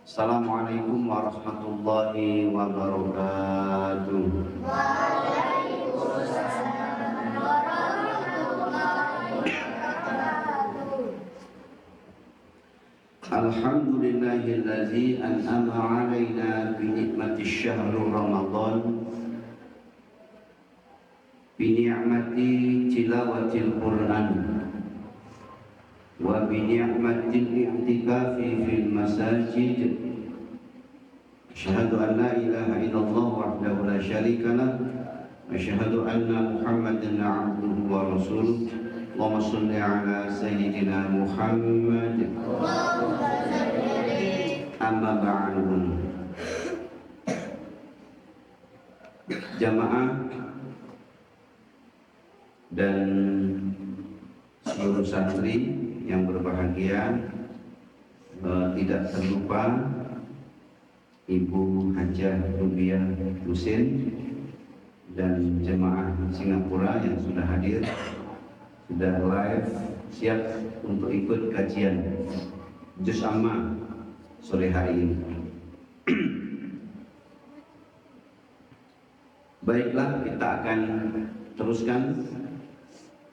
Assalamualaikum warahmatullahi wabarakatuh. Waalaikumsalam warahmatullahi wabarakatuh. Alhamdulillahillazi an'ama alaina bi nikmati syahr Ramadan, bi ni'mati tilawatil Qur'an wa bi ni'matil i'tikafi fil masajid. Asyhadu an la ilaha illallah wahdahu la syarika lah wa asyhadu anna Muhammadan abduhu wa rasuluh. Allahumma shalli ala sayyidina Muhammad. Amma ba'du. Jamaah dan seluruh santri yang berbahagia, tidak terlupa Ibu Hajah Rubiah Husin dan jemaah Singapura yang sudah hadir, sudah live, siap untuk ikut kajian Juz Amma sore hari ini. Baiklah, kita akan teruskan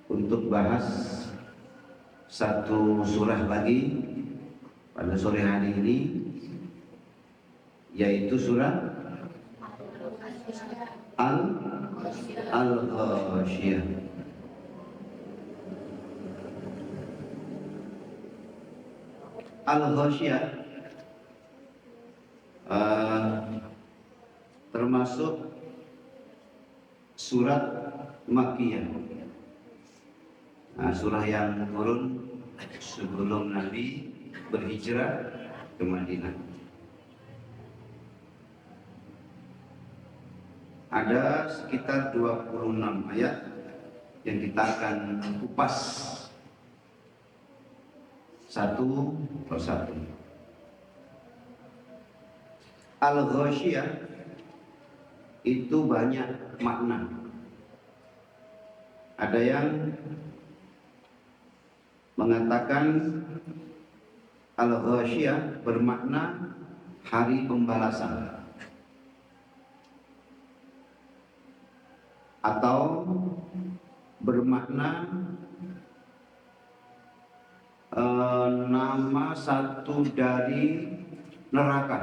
untuk bahas satu surah lagi pada sore hari ini, yaitu surah Al-Ghasyiyah. Al-Ghasyiyah termasuk surat Makkiyah. Surah yang turun sebelum Nabi berhijrah ke Madinah. Ada sekitar 26 ayat yang kita akan kupas satu persatu. Al-Ghasyiyah itu banyak makna. Ada yang mengatakan Al-Ghasyiyah bermakna hari pembalasan, atau bermakna nama satu dari neraka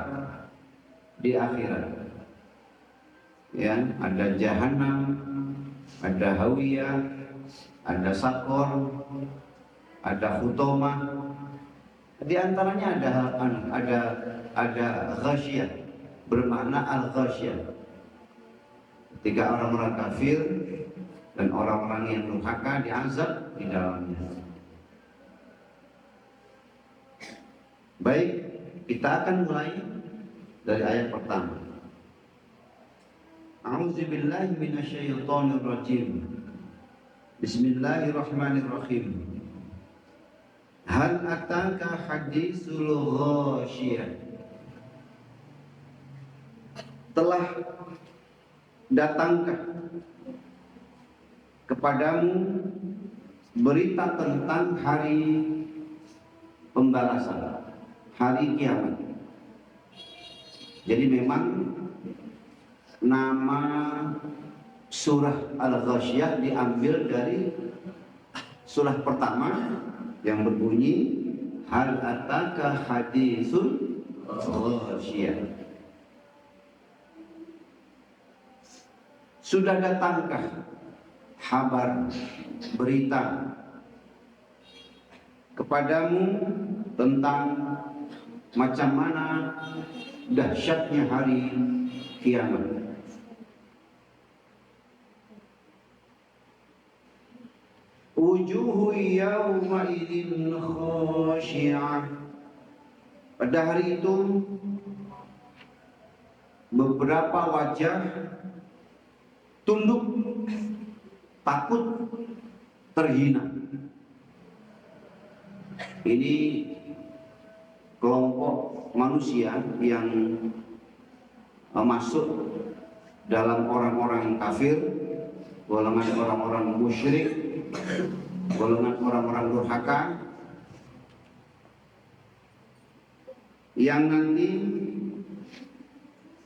di akhirat. Ya, ada Jahannam, ada Hawiyah, ada Sakor, ada Hutomah. Di antaranya ada Ghasyiyah, bermakna Al-Ghasyiyah. Ketika orang-orang kafir dan orang-orang yang durhaka diazab di dalamnya. Baik, kita akan mulai dari ayat pertama. A'udzubillahi minasyaitonir rajim. Bismillahirrahmanirrahim. Hal ataka hadisul ghasyiyah. Telah datangkah kepadamu berita tentang hari pembalasan, hari kiamat. Jadi memang nama surah Al-Ghasyiyah diambil dari surah pertama yang berbunyi hal ataka hadisul ghasyiyah. Sudah datangkah kabar, berita kepadamu tentang macam mana dahsyatnya hari kiamat. Wujuhu yawma idzin khashi'ah. Pada hari itu beberapa wajah tunduk, takut, terhina. Ini kelompok manusia yang masuk dalam orang-orang kafir, golongan orang-orang musyrik, golongan orang-orang durhaka. yang nanti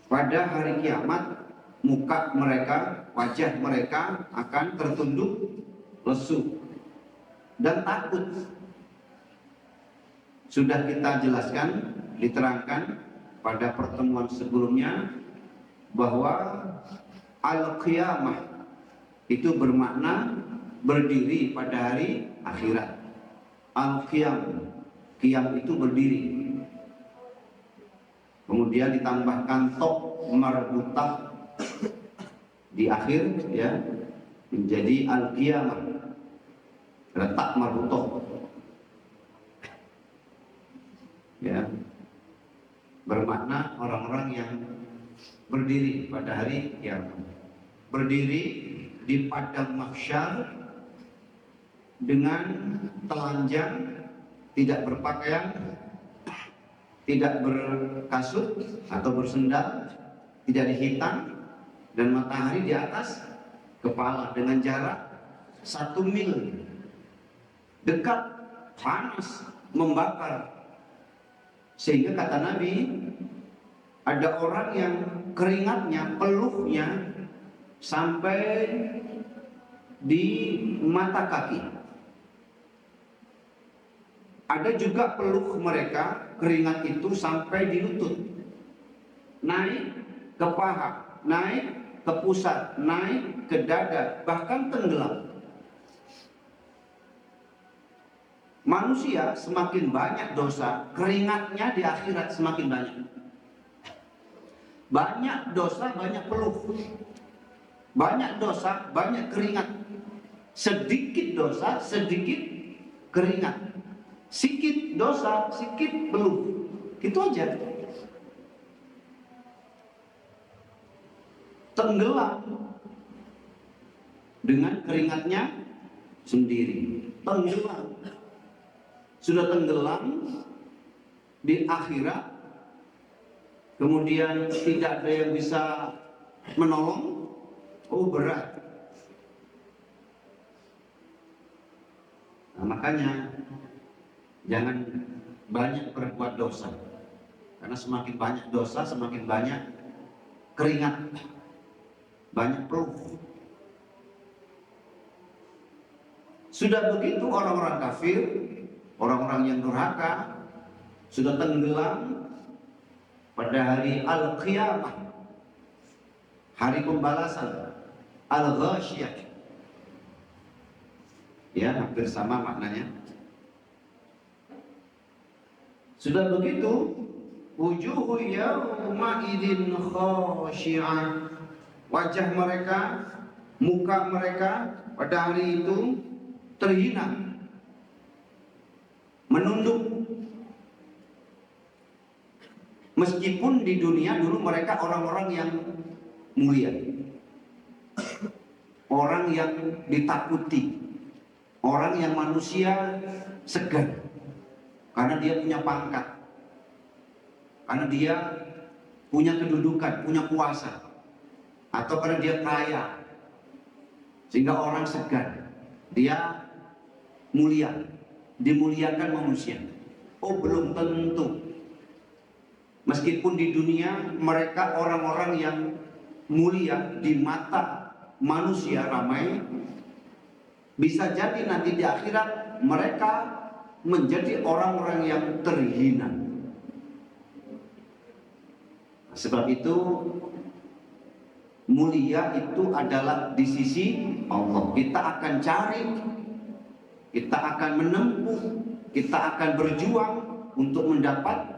pada hari kiamat muka mereka, wajah mereka akan tertunduk lesu dan takut. Sudah kita jelaskan, diterangkan pada pertemuan sebelumnya bahwa al-qiyamah itu bermakna berdiri pada hari akhirat. Al-qiyam, qiyam itu berdiri. Kemudian ditambahkan tok marbutah di akhir, ya, menjadi al-qiyamah, letak marbutah, ya, bermakna orang-orang yang berdiri pada hari kiamat, berdiri di padang mahsyar dengan telanjang, tidak berpakaian, tidak berkasut atau bersendal, tidak dihitam, dan matahari di atas kepala dengan jarak 1 mil, dekat, panas, membakar. Sehingga kata Nabi, ada orang yang keringatnya, peluhnya sampai di mata kaki. Ada juga peluh mereka, keringat itu sampai di lutut, naik ke paha, naik ke pusat, naik ke dada, bahkan tenggelam. Manusia semakin banyak dosa, keringatnya di akhirat semakin banyak. Banyak dosa, banyak peluh. Banyak dosa, banyak keringat. Sedikit dosa, sedikit keringat. Sikit dosa, sikit peluh. Itu aja. Tenggelam dengan keringatnya sendiri. Tenggelam. Sudah tenggelam di akhirat, kemudian tidak ada yang bisa menolong. Oh, berat. Nah, makanya jangan banyak berbuat dosa, karena semakin banyak dosa semakin banyak keringat, banyak peluh. Sudah begitu orang-orang kafir, orang-orang yang durhaka, sudah tenggelam pada hari al-qiyamah, hari pembalasan, al-ghasyiyah. Ya, hampir sama maknanya. Sudah begitu, wujuhu yawma idzin khashi'ah, wajah mereka, muka mereka pada hari itu terhina, menunduk. Meskipun di dunia dulu mereka orang-orang yang mulia, orang yang ditakuti, orang yang manusia segan karena dia punya pangkat, karena dia punya kedudukan, punya kuasa, atau karena dia kaya sehingga orang segan. Dia mulia, dimuliakan manusia. Oh, belum tentu. Meskipun di dunia mereka orang-orang yang mulia di mata manusia ramai, bisa jadi nanti di akhirat mereka menjadi orang-orang yang terhina. Sebab itu mulia itu adalah di sisi Allah. Kita akan cari, kita akan menempuh, kita akan berjuang untuk mendapat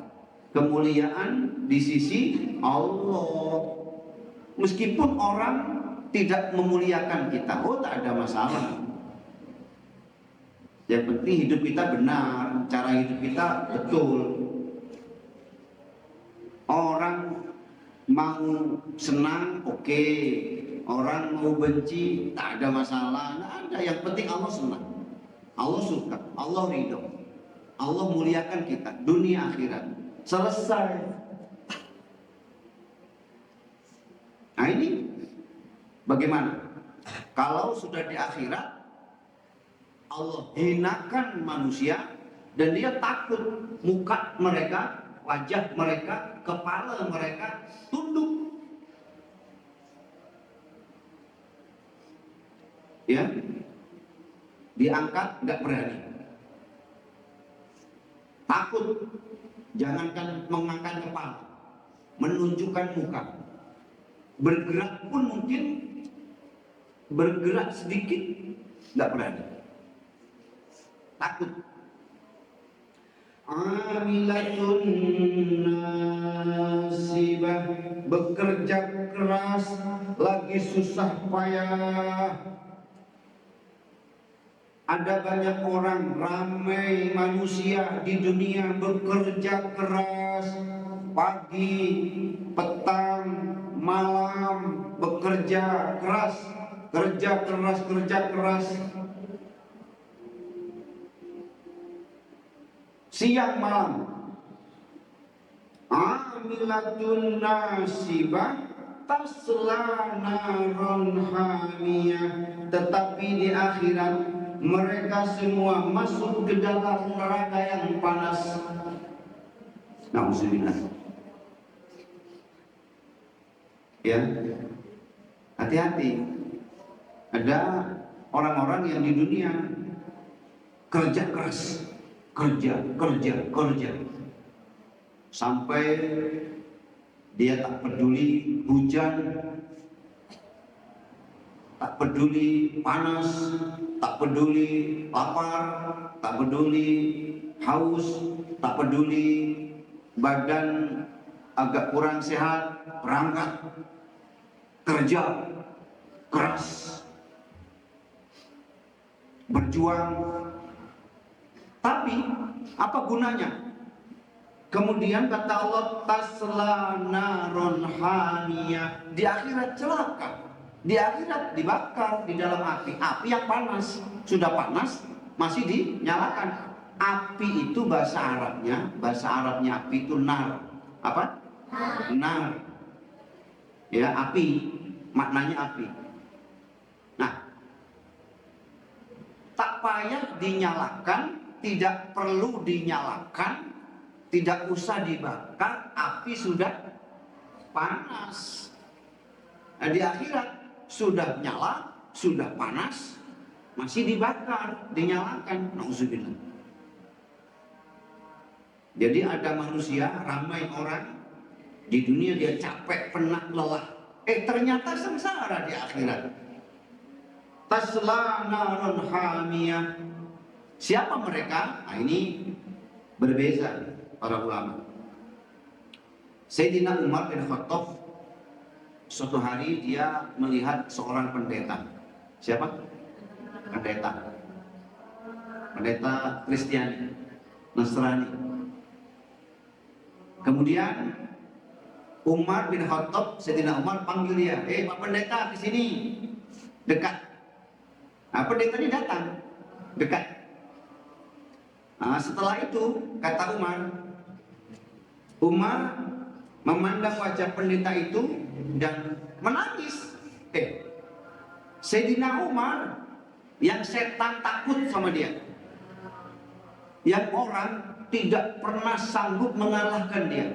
kemuliaan di sisi Allah. Meskipun orang tidak memuliakan kita, oh, tak ada masalah. Yang penting hidup kita benar, cara hidup kita betul. Orang mau senang, oke. Orang mau benci, tak ada masalah. Nggak ada. Yang penting Allah senang, Allah suka, Allah ridho, Allah muliakan kita dunia akhirat. Selesai. Nah, ini bagaimana kalau sudah di akhirat Allah hinakan manusia dan dia takut muka mereka wajah mereka, kepala mereka tunduk. Ya, diangkat nggak berani, takut. Jangankan mengangkat kepala, menunjukkan muka, bergerak pun mungkin, bergerak sedikit nggak berani, takut. Amilatun nasibah, bekerja keras, lagi susah payah. Ada banyak orang, ramai manusia di dunia bekerja keras, pagi, petang, malam, bekerja keras, kerja keras, kerja keras. Siang malam. Amilatun nasibah tasla naron hamiyah, tetapi di akhirat mereka semua masuk ke dalam neraka yang panas. Nauzubillah. Ya, hati-hati. Ada orang-orang yang di dunia kerja keras, kerja, sampai dia tak peduli hujan, tak peduli panas, tak peduli lapar, tak peduli haus, tak peduli badan agak kurang sehat, berangkat kerja keras, berjuang. Tapi apa gunanya? Kemudian kata Allah, tasla naron hamiyah, di akhirat celaka. Di akhirat dibakar di dalam api yang panas. Sudah panas masih dinyalakan. Api itu bahasa Arabnya api itu nar. Apa? Nar. Ya, api, maknanya api. Nah, tak payah dinyalakan, tidak perlu dinyalakan, tidak usah dibakar, api sudah panas. Nah, di akhirat sudah nyala, sudah panas, masih dibakar, dinyalakan. Nauzubillah. Jadi ada manusia, ramai orang di dunia, dia capek, penat, lelah, ternyata sengsara di akhirat. Tasla narun hamiyah. Siapa mereka? Nah, ini berbeza para ulama. Sayyidina Umar bin Khattab, suatu hari dia melihat seorang pendeta. Siapa? Pendeta Kristiani, Nasrani. Kemudian Umar bin Khattab, Sayyidina Umar panggil dia, Pak pendeta, di sini, dekat. Nah, pendeta ini datang, dekat. Nah, setelah itu kata Umar memandang wajah pendeta itu dan menangis. Sayyidina Umar yang setan takut sama dia, yang orang tidak pernah sanggup mengalahkan dia.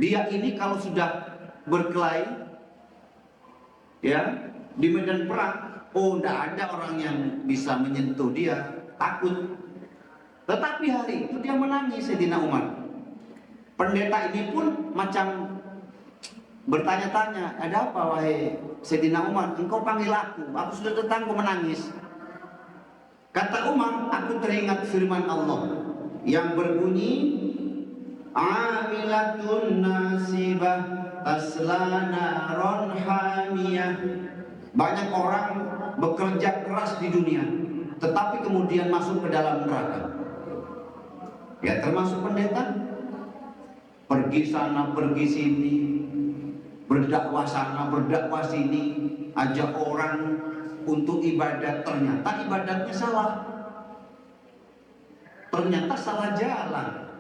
Dia ini kalau sudah berkelahi, ya, di medan perang, tidak ada orang yang bisa menyentuh dia, takut. Tetapi hari itu dia menangis, Sayyidina Umar. Pendeta ini pun macam bertanya-tanya, ada apa wahai Sayyidina Umar, engkau panggil aku sudah datang, aku menangis. Kata Umar, aku teringat firman Allah yang berbunyi, amilatun nasibah tasla naron hamiyah. Banyak orang bekerja keras di dunia, tetapi kemudian masuk ke dalam neraka. Ya, termasuk pendeta, pergi sana pergi sini, berdakwah sana berdakwah sini, ajak orang untuk ibadat, ternyata ibadatnya salah, ternyata salah jalan.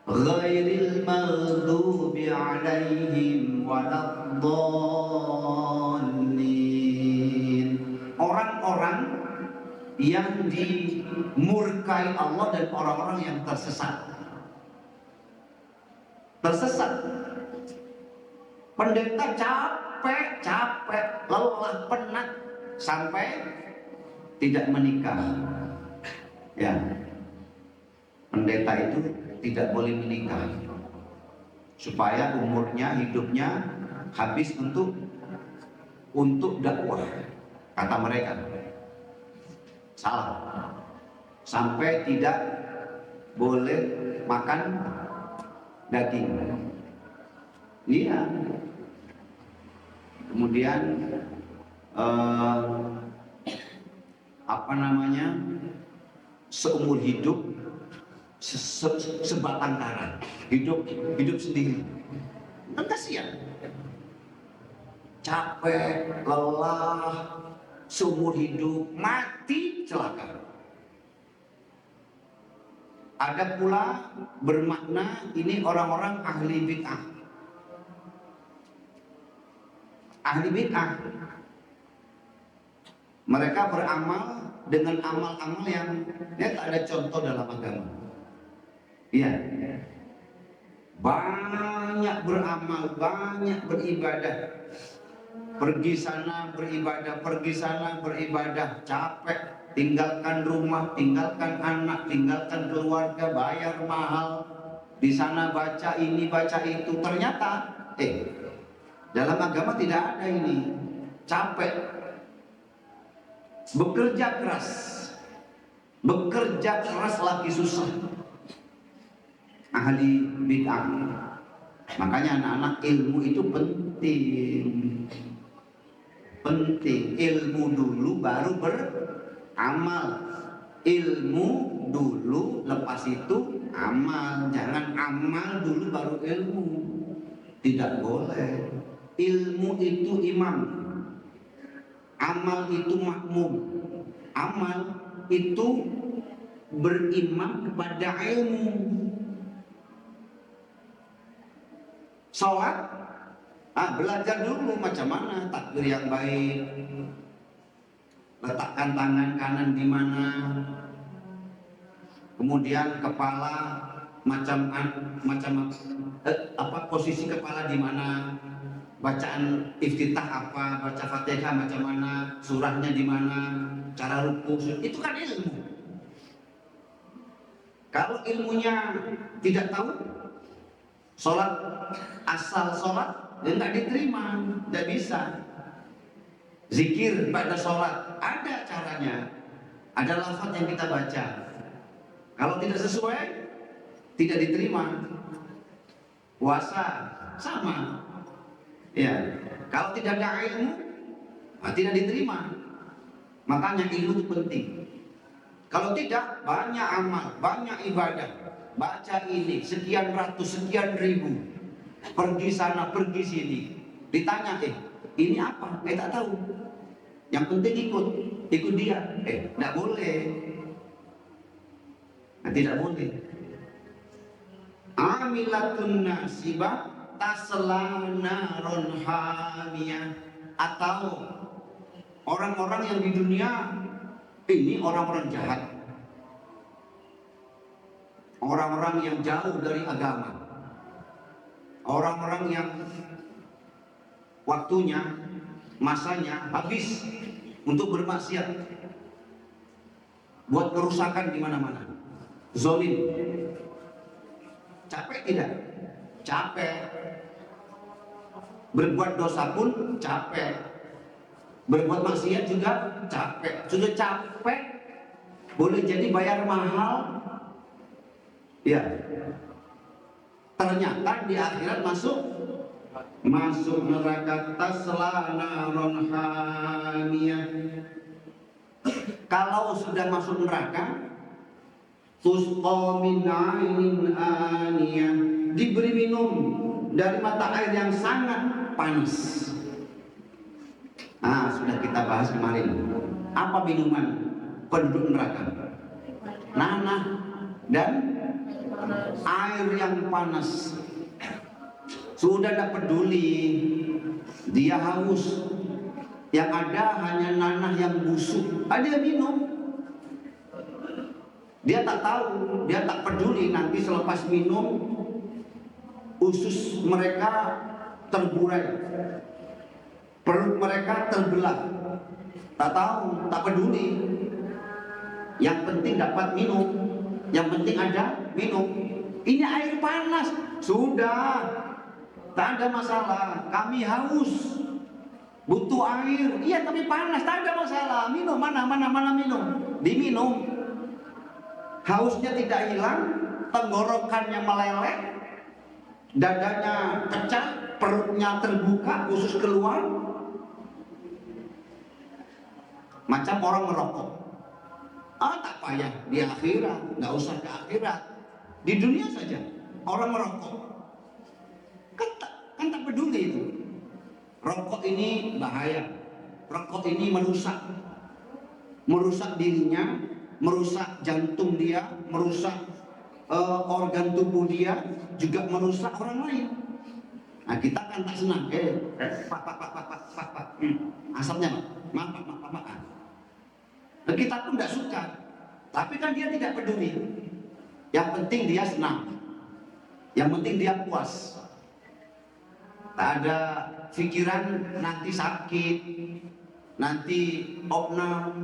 Ghairil maghdubi alaihim waladdallin. Orang-orang yang dimurkai Allah dan orang-orang yang tersesat. Pendeta capek, lelah, penat sampai tidak menikah. Ya, pendeta itu tidak boleh menikah supaya umurnya, hidupnya habis untuk dakwah, kata mereka. Salah. Sampai tidak boleh makan daging. Iya. Kemudian seumur hidup sebatang kara, hidup sendiri. Kan kasihan. Capek, lelah, seumur hidup, mati celaka. Ada pula bermakna ini orang-orang ahli bid'ah. Ahli bid'ah, mereka beramal dengan amal-amal yang tak ada contoh dalam agama. Iya, banyak beramal, banyak beribadah, pergi sana beribadah, capek, tinggalkan rumah, tinggalkan anak, tinggalkan keluarga, bayar mahal, di sana baca ini baca itu. Ternyata dalam agama tidak ada ini. Capek, bekerja keras lagi susah. Ahli bid'ah. Makanya anak-anak, ilmu itu penting. Ilmu dulu baru beramal. Ilmu dulu, lepas itu amal. Jangan amal dulu baru ilmu. Tidak boleh. Ilmu itu imam, amal itu makmum. Amal itu berimam kepada ilmu. Sholat, belajar dulu macam mana takbir yang baik, letakkan tangan kanan di mana, kemudian kepala posisi kepala di mana, bacaan iftitah apa, baca Fatihah macam mana, surahnya di mana, cara ruku, itu kan ilmu. Kalau ilmunya tidak tahu, asal sholat nggak diterima, nggak bisa. Zikir pada sholat ada caranya, ada lafaz yang kita baca. Kalau tidak sesuai, tidak diterima. Puasa sama. Ya, kalau tidak ada ilmu, tidak diterima. Makanya ilmu itu penting. Kalau tidak, banyak amal, banyak ibadah, baca ini sekian ratus, sekian ribu, pergi sana, pergi sini, ditanya, ini apa? Tak tahu. Yang penting ikut dia. Tidak boleh. Tidak boleh. Amilatun nasibah tasla naron hamiyah. Atau orang-orang yang di dunia ini orang-orang jahat, orang-orang yang jauh dari agama, orang-orang yang waktunya, masanya habis untuk bermaksiat, buat kerusakan di mana-mana, zalim. Capek tidak? Capek. Berbuat dosa pun capek, berbuat maksiat juga capek. Sudah capek, boleh jadi bayar mahal. Ya, ternyata di akhirat masuk neraka tasla naron hamiyah. Kalau sudah masuk neraka, tusqa min ainin aniyah, diberi minum dari mata air yang sangat panas. Sudah kita bahas kemarin. Apa minuman penduduk neraka? Nanah dan air yang panas. Sudah tidak peduli dia haus, yang ada hanya nanah yang busuk. Ada minum, Dia tak tahu, dia tak peduli nanti selepas minum usus mereka terburai, perut mereka terbelah. Tak tahu, tak peduli. Yang penting dapat minum, yang penting ada minum. Ini air panas, sudah, tak ada masalah. Kami haus, butuh air, iya tapi panas, tak ada masalah. Minum, mana minum, diminum. Hausnya tidak hilang, tenggorokannya meleleh, dadanya pecah, perutnya terbuka, usus keluar, macam orang merokok. Tak payah di akhirat, nggak usah ke akhirat, di dunia saja orang merokok. Kan tak peduli itu. Rokok ini bahaya, rokok ini merusak dirinya, merusak jantung dia, merusak organ tubuh dia, juga merusak orang lain. Nah kita kan tak senang, pak, asapnya pak. Nah, kita pun tidak suka, tapi kan dia tidak peduli. Yang penting dia senang, yang penting dia puas. Tak ada pikiran nanti sakit, nanti opnam,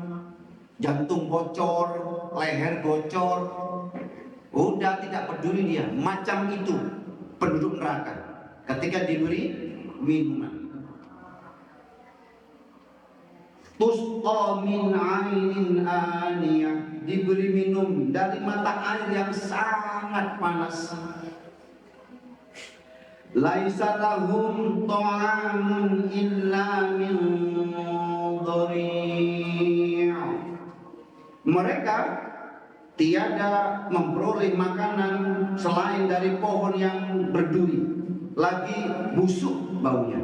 jantung bocor, leher bocor. Udah tidak peduli dia. Macam itu penduduk neraka ketika diberi minuman. Tusqa min ainin aniyah, diberi minum dari mata air yang sangat panas. Laisa lahum ta'amun illa min dhari'. Mereka tiada memperoleh makanan selain dari pohon yang berduri, lagi busuk baunya.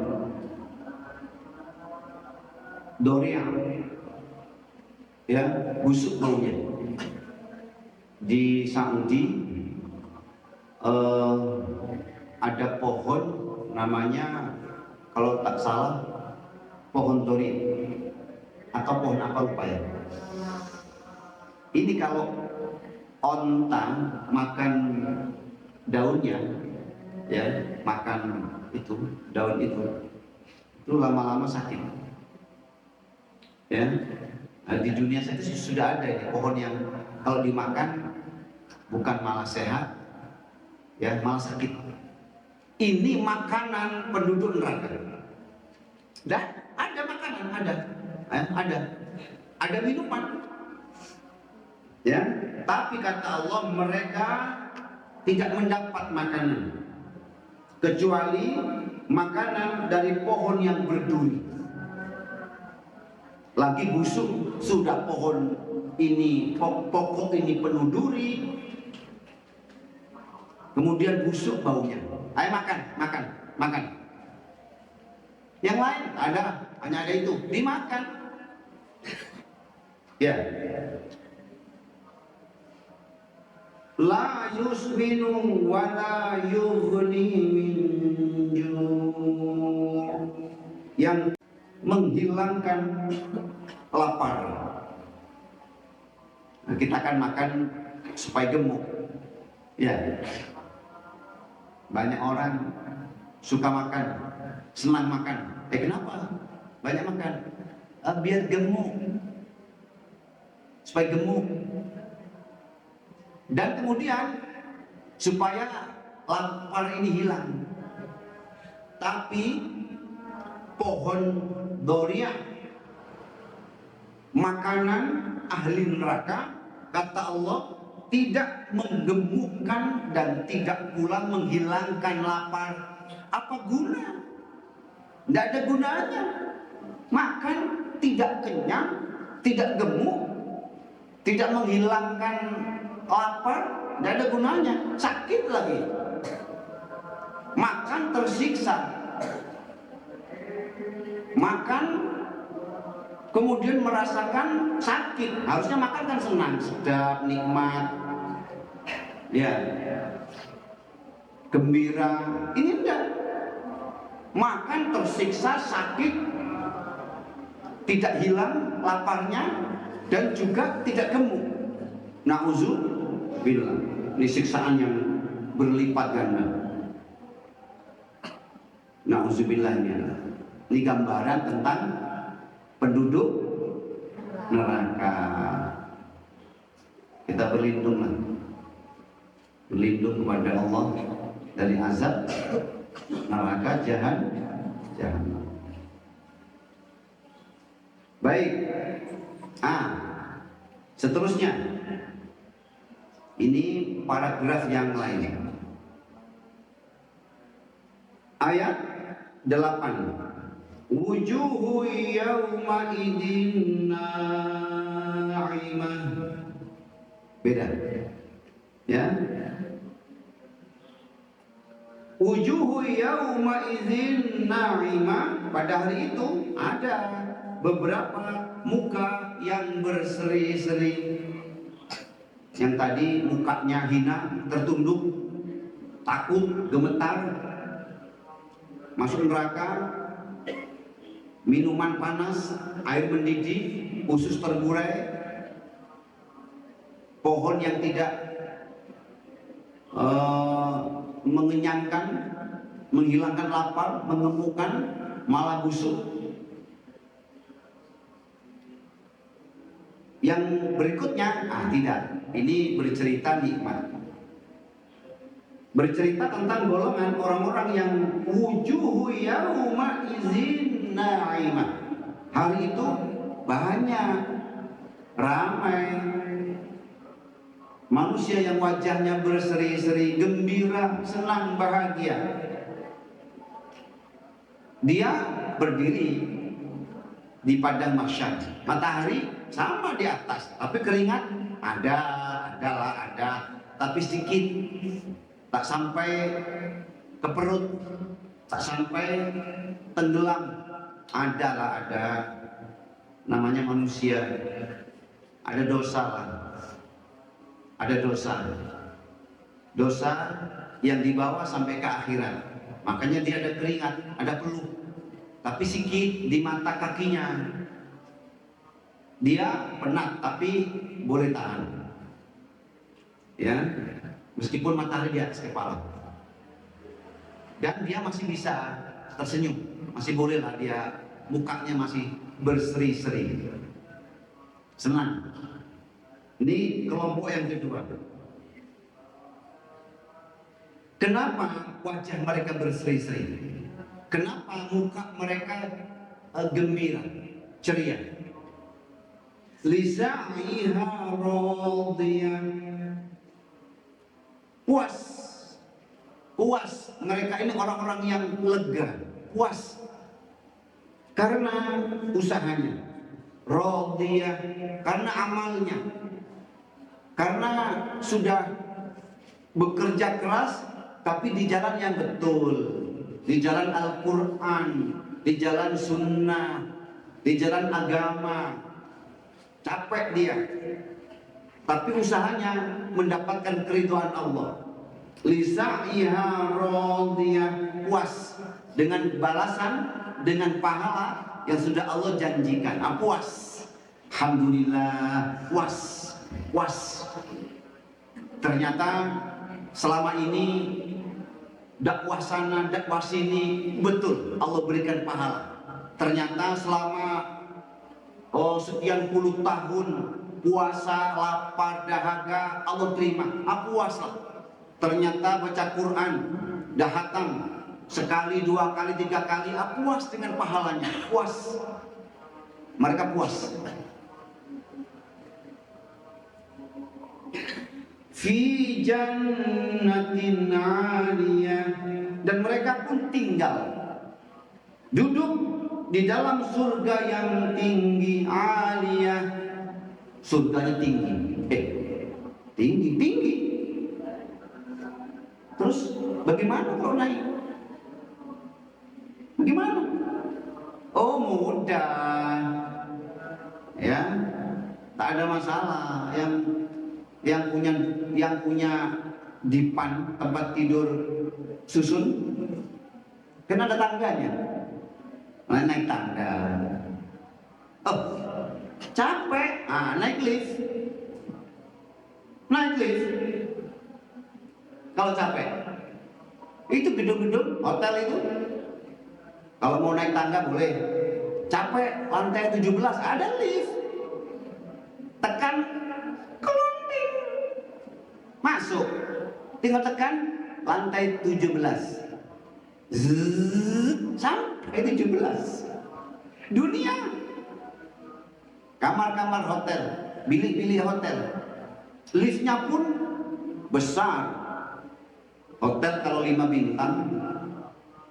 Doria, ya, busuk baunya. Di Saudi ada pohon namanya, kalau tak salah, pohon dori atau pohon apa lupa ya. Ini kalau onta makan daunnya, ya, makan itu daun itu lama-lama sakit. Ya, nah, di dunia saja sudah ada ini pohon yang kalau dimakan bukan malah sehat, ya malah sakit. Ini makanan penduduk neraka. Dan ada makanan, ada minuman. Ya, tapi kata Allah mereka tidak mendapat makanan kecuali makanan dari pohon yang berduri. Lagi busuk, sudah pohon ini, pokok ini penuh duri, kemudian busuk baunya. Ayo makan. Yang lain ada, hanya ada itu, dimakan. Ya. La yusminu wa la yughni min ju', yang menghilangkan lapar. Nah, kita akan makan supaya gemuk. Ya. Banyak orang suka makan, senang makan. Kenapa? Banyak makan. Biar gemuk. Supaya gemuk. Dan kemudian supaya lapar ini hilang. Tapi pohon doria, makanan ahli neraka, kata Allah, tidak menggemukkan dan tidak pula menghilangkan lapar. Apa guna? Tidak ada gunanya. Makan tidak kenyang, tidak gemuk, tidak menghilangkan lapar, tidak ada gunanya. Sakit lagi. Makan tersiksa. Makan kemudian merasakan sakit. Harusnya makan kan senang, sedap, nikmat, ya, gembira. Ini enggak. Makan tersiksa, sakit, tidak hilang laparnya, dan juga tidak gemuk. Na'udzubillah. Ini siksaan yang berlipat ganda. Na'udzubillah ini gambaran tentang penduduk neraka. Kita berlindung kepada Allah dari azab neraka jahanam. Baik. Seterusnya ini paragraf yang lain. Ayat 8. Wujuhu yawma idin na'imah. Beda. Ya. Wujuhu yawma idin na'imah. Pada hari itu ada beberapa muka yang berseri-seri. Yang tadi mukanya hina, tertunduk, takut, gemetar, masuk neraka, minuman panas, air mendidih, usus terburai, pohon yang tidak mengenyangkan, menghilangkan lapar, mengemukkan, malah busuk. Yang berikutnya, tidak. Ini bercerita nikmat. Bercerita tentang golongan orang-orang yang wujuhu yauma izin na'imah. Hari itu banyak, ramai manusia yang wajahnya berseri-seri, gembira, senang, bahagia. Dia berdiri di padang mahsyar. Matahari sama di atas, tapi keringat ada, tapi sedikit, tak sampai ke perut, tak sampai tenggelam. Ada. Namanya manusia, ada dosa lah. Ada dosa yang dibawa sampai ke akhirat. Makanya dia ada keringat, ada peluh, tapi sedikit di mata kakinya. Dia penat tapi boleh tahan, ya, meskipun matahari di atas kepala, dan dia masih bisa tersenyum, masih boleh lah, dia mukanya masih berseri-seri, senang. Ini kelompok yang kedua. Kenapa wajah mereka berseri-seri? Kenapa muka mereka gembira, ceria? Lisa'iha radiyah. Puas. Mereka ini orang-orang yang lega, puas karena usahanya. Radiyah karena amalnya, karena sudah bekerja keras tapi di jalan yang betul, di jalan Al-Quran, di jalan sunnah, di jalan agama. Capek dia, tapi usahanya mendapatkan keridhaan Allah. Lisa'iha radiyah, puas dengan balasan, dengan pahala yang sudah Allah janjikan. Puas, alhamdulillah, puas. Ternyata selama ini dakwah sana, dakwah sini, betul Allah berikan pahala. Ternyata selama sekian puluh tahun puasa, lapar, dahaga, Allah terima. Puaslah. Ternyata baca Quran dah hatam sekali, 2 kali, 3 kali, puas dengan pahalanya. Puas. Mereka puas. Fi jannatin 'aliyah, dan mereka pun tinggal duduk di dalam surga yang tinggi, 'aliyah. Surganya tinggi. Tinggi. Terus bagaimana kalau naik? Bagaimana? Mudah. Ya. Tak ada masalah. Yang punya dipan, tempat tidur susun, kan ada tangganya. Naik tangga. Capek, naik lift. naik lift kalau capek. Itu gedung-gedung hotel itu, kalau mau naik tangga boleh, capek lantai 17 ada lift, tekan kelonting masuk, tinggal tekan lantai 17, zzz, sampai 17. Dunia, kamar-kamar hotel, bilik-bilik hotel, liftnya pun besar. Hotel kalau 5 bintang,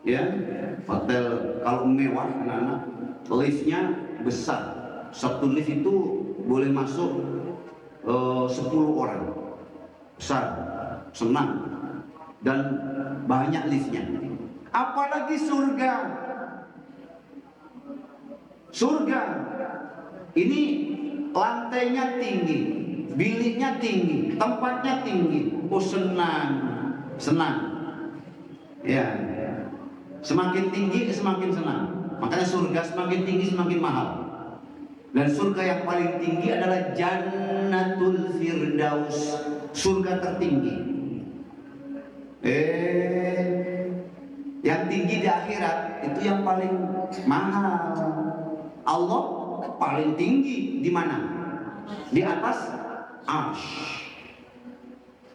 ya, hotel kalau mewah anak-anak, liftnya besar. Satu lift itu boleh masuk 10 orang, besar, senang, dan banyak liftnya. Apalagi surga. Surga ini lantainya tinggi, biliknya tinggi, tempatnya tinggi. Oh senang, senang. Ya, semakin tinggi semakin senang. Makanya surga semakin tinggi semakin mahal. Dan surga yang paling tinggi adalah Jannatul Firdaus, surga tertinggi. Yang tinggi di akhirat itu yang paling mahal. Allah paling tinggi di mana? Di atas arsy.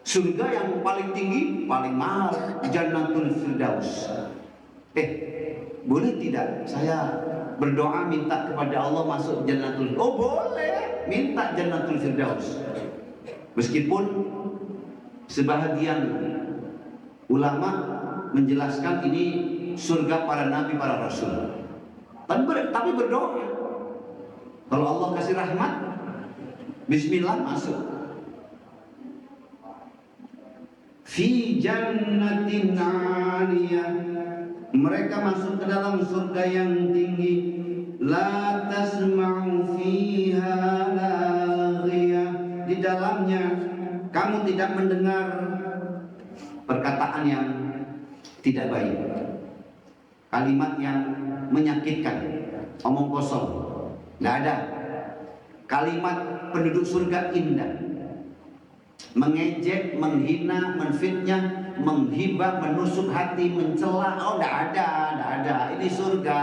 Surga yang paling tinggi, paling mahal, Jannatul Firdaus. Boleh tidak saya berdoa minta kepada Allah masuk Jannatul? Oh boleh, minta Jannatul Firdaus. Meskipun sebahagian ulama menjelaskan ini surga para nabi, para rasul. Tapi berdoa. Kalau Allah kasih rahmat, bismillah masuk. Fi jannatin 'aliyah, mereka masuk ke dalam surga yang tinggi. La tasma'u fiha laghiyah, di dalamnya kamu tidak mendengar perkataan yang tidak baik, kalimat yang menyakitkan, omong kosong, tidak ada. Kalimat penduduk surga indah, mengejek, menghina, menfitnah, menghibah, menusuk hati, mencela, oh tidak ada. Ini surga.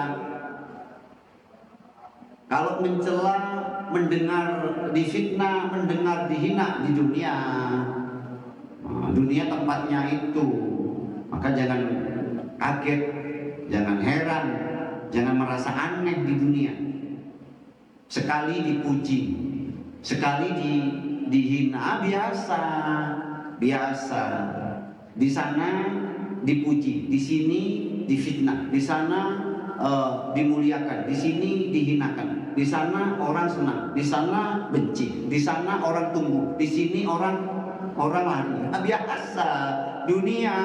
Kalau mencela, mendengar difitnah, mendengar dihina di dunia, dunia tempatnya itu. Maka jangan kaget, jangan heran, jangan merasa aneh di dunia. Sekali dipuji, sekali dihina, biasa. Di sana dipuji, di sini difitnah, di sana dimuliakan, di sini dihinakan, di sana orang senang, di sana benci, di sana orang tunggu, di sini orang lari. Biasa. Dunia.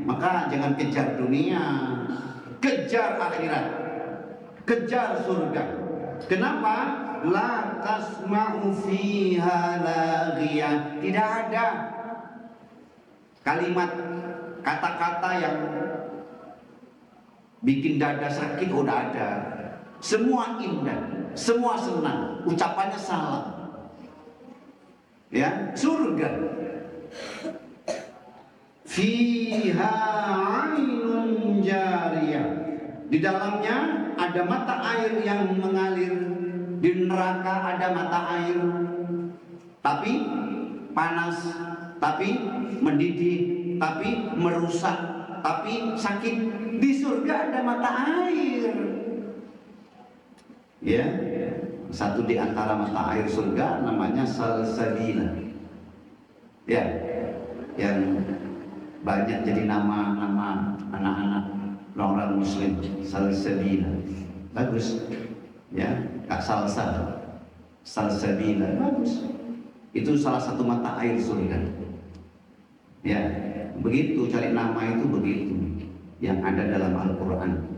Maka jangan kejar dunia, kejar akhirat, kejar surga. Kenapa? La tasma'u fiha laghiyah, tidak ada kalimat, kata-kata yang bikin dada sakit. Udah ada. Semua indah, semua senang, ucapannya salam. Ya, surga. Fiha 'ainun jariyah, di dalamnya ada mata air yang mengalir. Di neraka ada mata air, tapi panas, tapi mendidih, tapi merusak, tapi sakit. Di surga ada mata air. Ya, satu di antara mata air surga namanya salsabila. Ya, yang banyak jadi nama-nama anak-anak orang Muslim, salsabila. Bagus. Ya, Kak salsabila bagus. Itu salah satu mata air surga. Ya, begitu cari nama itu begitu. Yang ada dalam Al-Quran,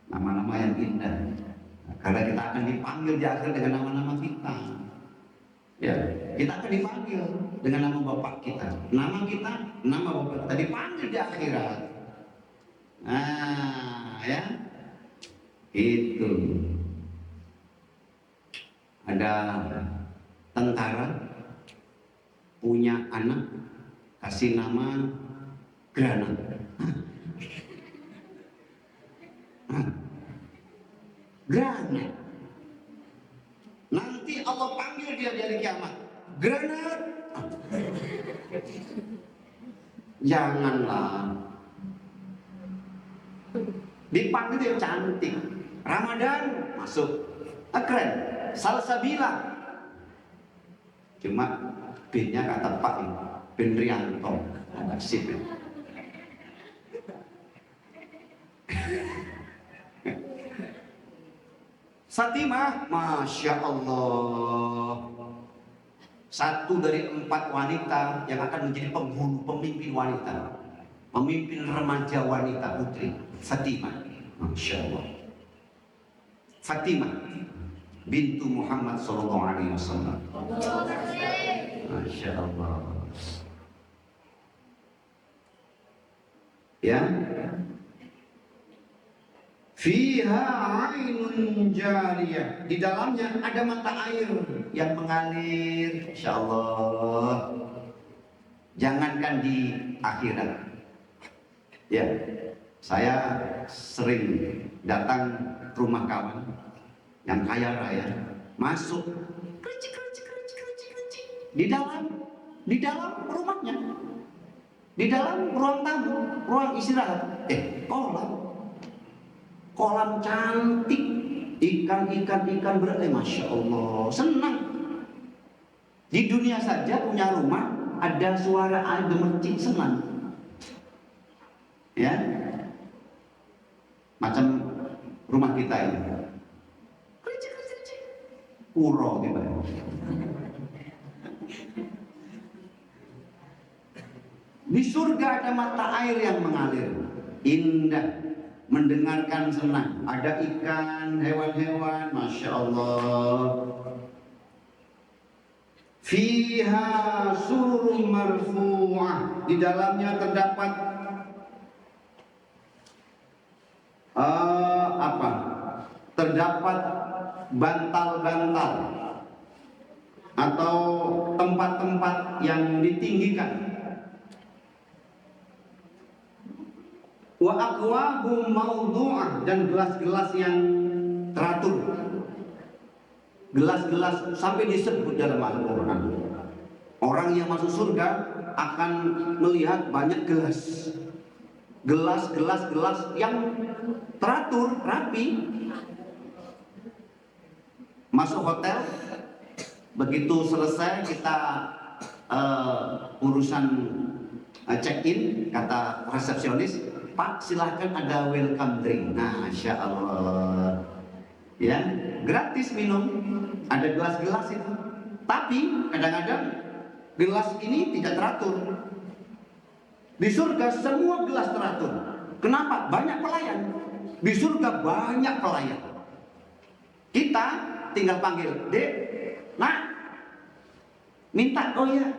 nama-nama yang indah. Karena kita akan dipanggil di akhir dengan nama-nama kita. Ya, kita akan dipanggil dengan nama bapak kita. Nama kita, nama bapak kita dipanggil di akhirat. Nah, ya, itu. Ada tentara punya anak kasih nama Granat. Granat. Nanti Allah panggil dia dari kiamat. Granat. Janganlah. Dipanggil yang cantik. Ramadan masuk. Keren. Salsabila. Cuma B-nya kata Pak ini. Ben Rianto. Agak sip ya. Fatimah, Masya Allah, satu dari 4 wanita yang akan menjadi penghulu, pemimpin wanita, pemimpin remaja wanita putri. Fatimah, Masya Allah. Fatimah bintu Muhammad Sallallahu Alaihi Wasallam. Masya Allah. Ya. Fiha ainun jariyah, di dalamnya ada mata air yang mengalir. Insyaallah. Jangankan di akhirat. Ya, saya sering datang ke rumah kawan yang kaya raya, masuk kericik, di dalam rumahnya, di dalam ruang tamu, ruang istirahat, kolam cantik, ikan berarti Masya Allah, senang. Di dunia saja punya rumah, ada suara air gemercik, senang. Ya, macam rumah kita ini, puro gitu. Di surga ada mata air yang mengalir, indah. Mendengarkan senang, ada ikan, hewan-hewan, Masya Allah. Fiha surun marfu'ah, di dalamnya terdapat terdapat bantal-bantal atau tempat-tempat yang ditinggikan. Wa aqwabum mawdu'ah, dan gelas-gelas yang teratur. Gelas-gelas sampai disebut dalam Al-Qur'an. Orang yang masuk surga akan melihat banyak gelas. Gelas yang teratur, rapi. Masuk hotel, begitu selesai kita urusan check-in, kata resepsionis, Pak, silahkan ada welcome drink. Nah, Masya Allah, ya, gratis minum. Ada gelas-gelas itu. Tapi kadang-kadang gelas ini tidak teratur. Di surga semua gelas teratur. Kenapa? Banyak pelayan. Di surga banyak pelayan. Kita tinggal panggil, Dek, Nak, minta, oh ya,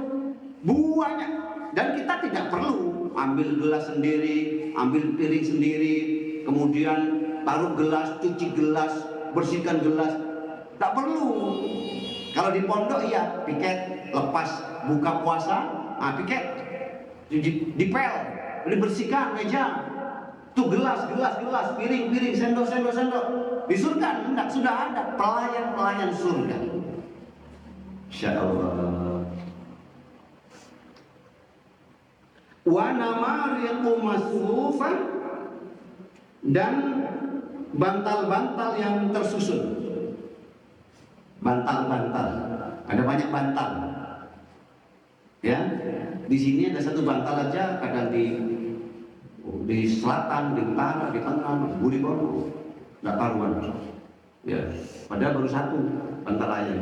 banyak. Dan kita tidak perlu ambil gelas sendiri, ambil piring sendiri, kemudian taruh gelas, cuci gelas, bersihkan gelas. Tak perlu. Kalau di pondok iya, piket, lepas buka puasa, piket, dipel, dibersihkan meja. Tuh gelas, piring, sendok. Di surga enggak, sudah ada pelayan surga. Insya Allah. Wa namariqu masfufan, dan bantal-bantal yang tersusun. Bantal-bantal, ada banyak bantal. Ya, di sini ada satu bantal aja, kadang di selatan, di utara, di tengah, di Bono, nggak karuan. Ya, padahal baru satu bantal aja.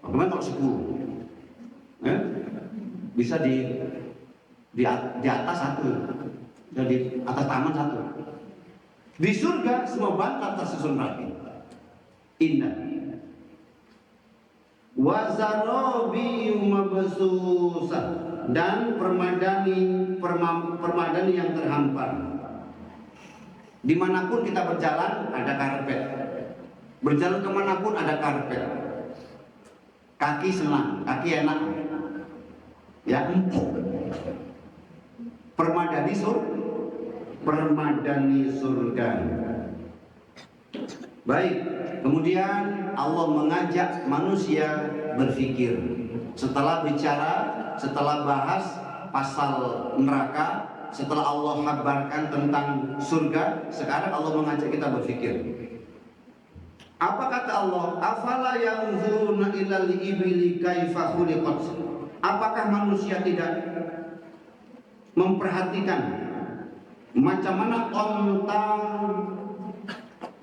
Bagaimana kalau 10? Ya, bisa di atas satu, dan di atas taman satu. Di surga semua bantal tersusun rapi, indah. Wazarobiyum mabsusah, dan permadani yang terhampar. Dimanapun kita berjalan ada karpet, berjalan kemanapun ada karpet. Kaki senang, kaki enak. Ya, empuk. Permadani surga. Baik, kemudian Allah mengajak manusia berpikir. Setelah bahas pasal neraka, setelah Allah kabarkan tentang surga, sekarang Allah mengajak kita berpikir. Apa kata Allah? Afala yanzuruna ilal ibili kaifa khuliqat. Apakah manusia tidak memperhatikan macam mana onta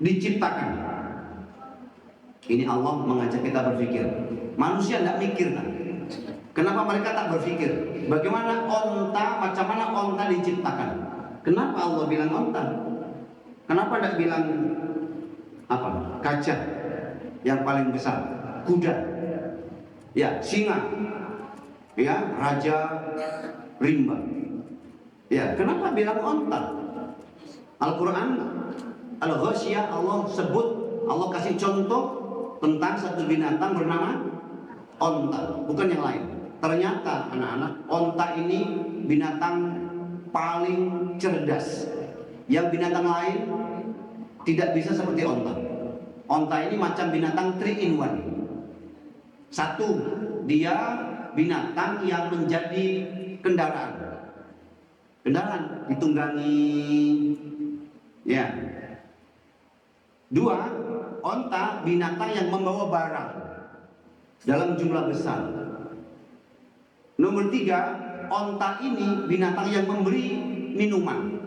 diciptakan? Ini Allah mengajak kita berpikir. Manusia tidak mikir kan? Kenapa mereka tak berpikir? Bagaimana macam mana onta diciptakan? Kenapa Allah bilang onta? Kenapa tidak bilang apa? Gajah yang paling besar, kuda, ya singa, ya raja rimba. Ya, kenapa bilang onta? Al-Quran Al-Ghasyiyah Allah sebut, Allah kasih contoh tentang satu binatang bernama onta, bukan yang lain. Ternyata anak-anak, onta ini binatang paling cerdas. Yang binatang lain tidak bisa seperti onta. Onta ini macam binatang 3 in 1. Satu, dia binatang yang menjadi kendaraan ditunggangi. Ya. 2, onta binatang yang membawa barang dalam jumlah besar. Nomor 3, onta ini binatang yang memberi minuman,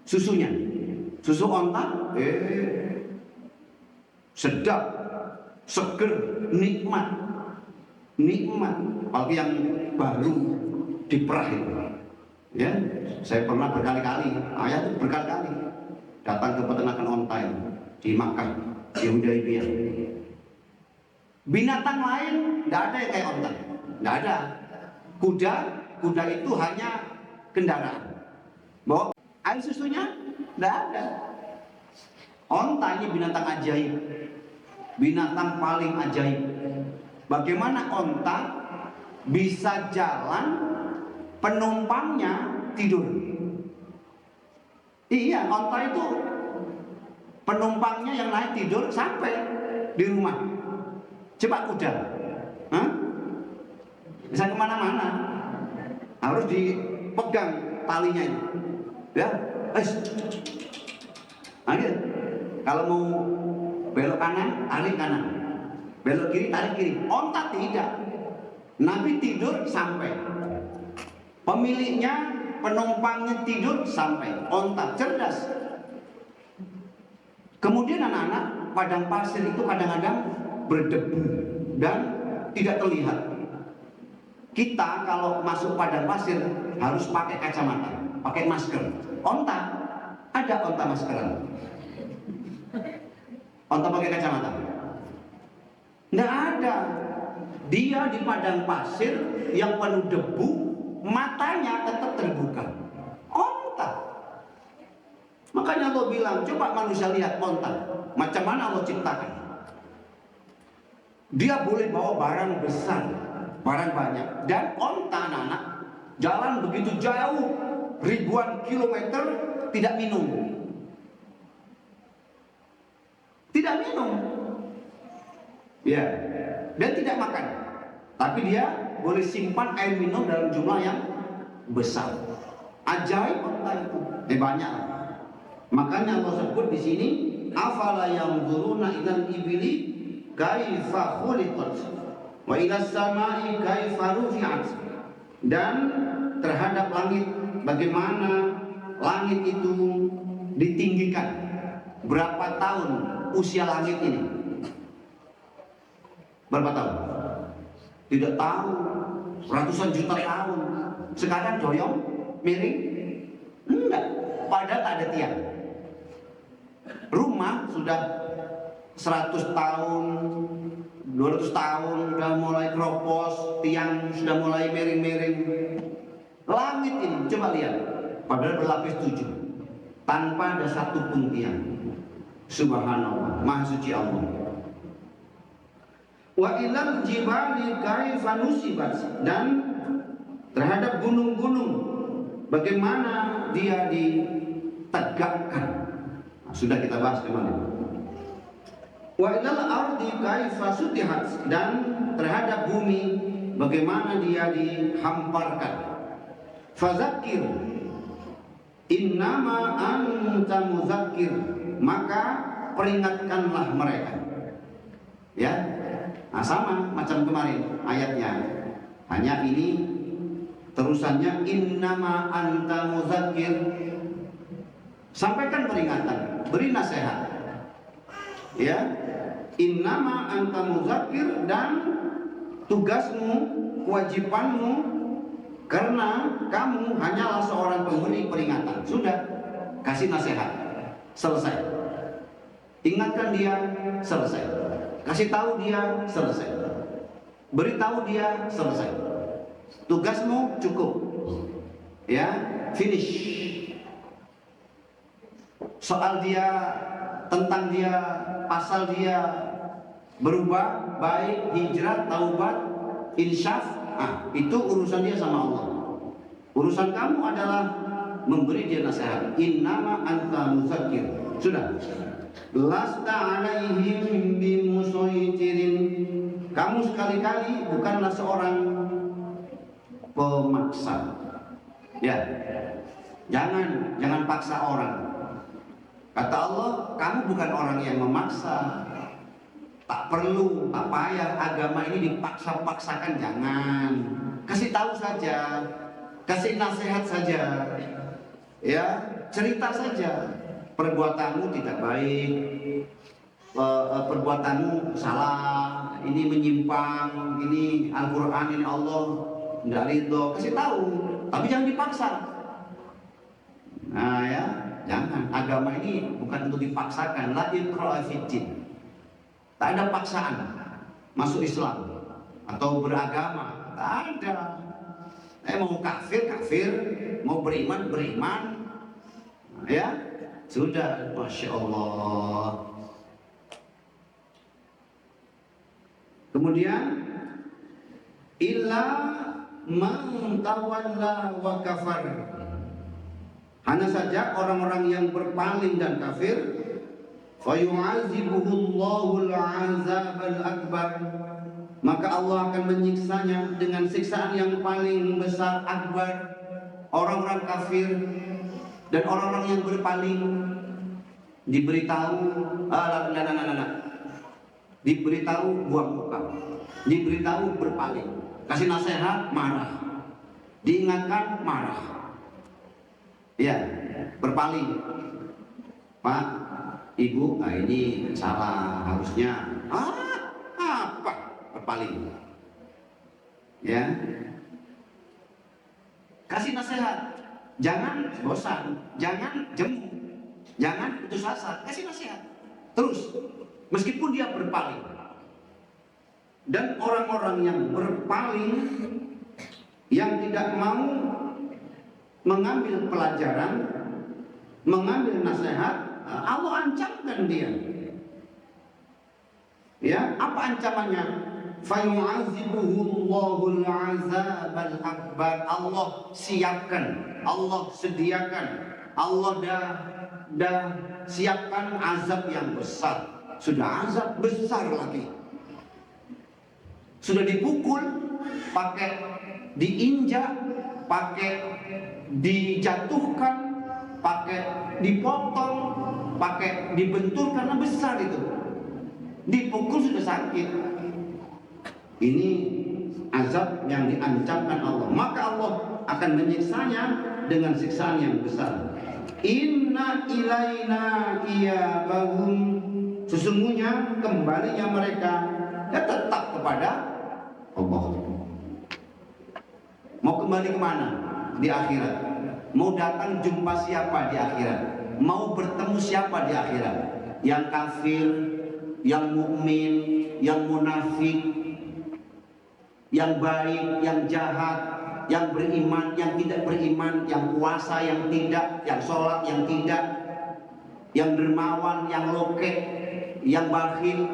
susunya. Susu onta sedap, seger, nikmat. Apalagi yang baru diperah itu. Ya, saya pernah berkali-kali, ayah itu berkali-kali datang ke peternakan onta di Makkah, di Hudaybiyah. Binatang lain tidak ada yang kayak onta, tidak ada. Kuda itu hanya kendaraan. Bawa air susunya tidak ada. Onta ini binatang ajaib, binatang paling ajaib. Bagaimana onta bisa jalan, penumpangnya tidur? Iya, onta itu penumpangnya yang naik tidur sampai di rumah. Coba kuda, bisa kemana-mana, harus dipegang talinya ini. Ya, gitu. Kalau mau belok kanan, tarik kanan. Belok kiri, tarik kiri. Onta tidak. Nabi tidur sampai. Pemiliknya, penumpangnya tidur sampai. Onta cerdas. Kemudian anak-anak, padang pasir itu kadang-kadang berdebu dan tidak terlihat. Kita kalau masuk padang pasir harus pakai kacamata, pakai masker. Onta, ada onta maskeran. Onta pakai kacamata? Tidak ada. Dia di padang pasir yang penuh debu, matanya tetap terbuka. Onta. Makanya Allah bilang, coba manusia lihat onta, macam mana Allah ciptakan. Dia boleh bawa barang besar, barang banyak. Dan onta anak-anak jalan begitu jauh, ribuan kilometer, tidak minum. Tidak minum. Ya, dan tidak makan. Tapi dia boleh simpan air minum dalam jumlah yang besar. Ajaib onta itu. Banyak. Makanya Allah sebut di sini, afala yanzuruna ilal ibili kaifa khuliqat wa ilas samai kaifa rufi'at. Dan terhadap langit, bagaimana langit itu ditinggikan. Berapa tahun usia langit ini? Berapa tahun? Tidak tahu. Ratusan juta tahun. Sekarang doyong, miring? Enggak. Padahal tak ada tiang. Rumah sudah 100 tahun, 200 tahun sudah mulai keropos, tiang sudah mulai miring-miring. Langit ini coba lihat, padahal berlapis 7, tanpa ada satu pun tiang. Subhanallah, Maha Suci Allah. Wa ilal jibali kaifa nusibat, dan terhadap gunung-gunung bagaimana dia ditegakkan. Nah, sudah kita bahas kemarin. Wa ilal ardi kaifa sutihat, dan terhadap bumi bagaimana dia dihamparkan. Fazakir innama anta muzakkir, maka peringatkanlah mereka. Ya, nah sama macam kemarin ayatnya, hanya ini terusannya innama anta muzakkir. Sampaikan peringatan, beri nasihat. Ya, innama anta muzakkir, dan tugasmu, kewajibanmu, karena kamu hanyalah seorang pemberi peringatan. Sudah, kasih nasihat, selesai. Ingatkan dia, selesai. Kasih tahu dia, selesai. Beritahu dia, selesai. Tugasmu cukup. Ya, finish. Soal dia, tentang dia, pasal dia berubah, baik, hijrah, taubat, insyaf, itu urusan dia sama Allah. Urusan kamu adalah memberi dia nasihat. Innama anta muzakkir. Sudah. Lasta alaihim bimusaytirin. Kamu sekali-kali bukanlah seorang pemaksa. Ya. Jangan paksa orang. Kata Allah, kamu bukan orang yang memaksa. Tak perlu, tak payah agama ini dipaksa-paksakan, jangan. Kasih tahu saja, kasih nasihat saja. Ya, cerita saja. Perbuatanmu tidak baik, perbuatanmu salah, ini menyimpang, ini Al-Quran, ini Allah tidak ridho. Kasih tahu, tapi jangan dipaksa. Nah ya, jangan. Agama ini bukan untuk dipaksakan. La ikraha fiddin. Tak ada paksaan masuk Islam atau beragama. Tak ada. Mau kafir, mau beriman. Nah, ya, sudah. Masya Allah. Kemudian illa man tawalla wa kafar. Hanya saja orang-orang yang berpaling dan kafir, fayu'azibuhullahul 'azabal akbar, maka Allah akan menyiksanya dengan siksaan yang paling besar, akbar. Orang-orang kafir dan orang-orang yang berpaling diberitahu, diberitahu buang muka, diberitahu berpaling, kasih nasihat marah, diingatkan marah. Ya, berpaling. Pak, Ibu, ini salah, harusnya apa? Berpaling. Ya. Kasih nasihat. Jangan bosan, jangan jemu, jangan putus asa. Kasih nasihat. Terus, meskipun dia berpaling. Dan orang-orang yang berpaling, yang tidak mau mengambil pelajaran, mengambil nasihat, Allah ancamkan dia. Ya, apa ancamannya? Fayu'azibuhullahul 'azabal akbar. Allah siapkan, Allah sediakan, Allah dah siapkan azab yang besar. Sudah azab besar lagi. Sudah dipukul, pakai diinjak, pakai dijatuhkan, pakai dipotong, pakai dibentur, karena besar itu. Dipukul sudah sakit. Ini azab yang diancamkan Allah. Maka Allah akan menyiksanya dengan siksaan yang besar. Inna ilaina iyabahum. Sesungguhnya kembalinya mereka ya tetap kepada Allah. Mau kembali kemana? Di akhirat. Mau datang jumpa siapa di akhirat? Mau bertemu siapa di akhirat? Yang kafir, yang mukmin, yang munafik, yang baik, yang jahat, yang beriman, yang tidak beriman, yang puasa, yang tidak, yang sholat, yang tidak, yang dermawan, yang lokek, yang bakhil.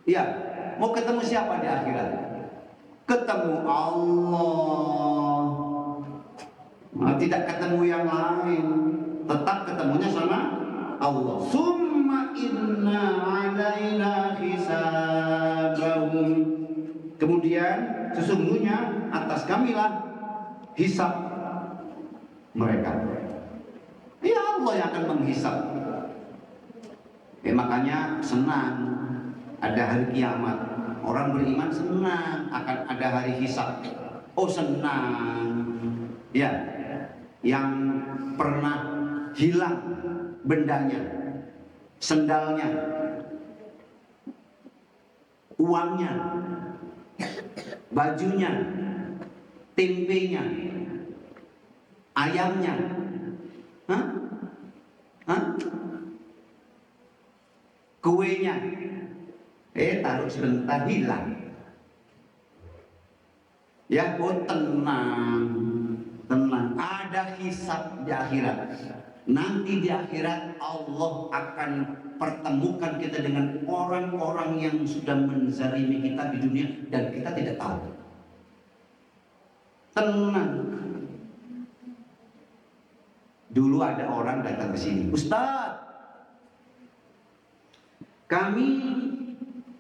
Ya, Mau ketemu siapa di akhirat? Ketemu Allah. Nah, tidak ketemu yang lain, tetap ketemunya sama Allah. Summa inna alaina hisabahum. Kemudian sesungguhnya atas kamilah hisab mereka. Ya Allah yang akan menghisab. Makanya senang ada hari kiamat. Orang beriman senang akan ada hari hisab. Oh senang. Ya, yang pernah hilang bendanya, sendalnya, uangnya, bajunya, tempenya, ayamnya, hah? Hah? Kuenya, taruh sebentar hilang. Ya, oh tenang, tenang. Ada hisab di akhirat. Nanti di akhirat Allah akan pertemukan kita dengan orang-orang yang sudah menzalimi kita di dunia dan kita tidak tahu. Tenang. Dulu ada orang datang ke sini, Ustaz, kami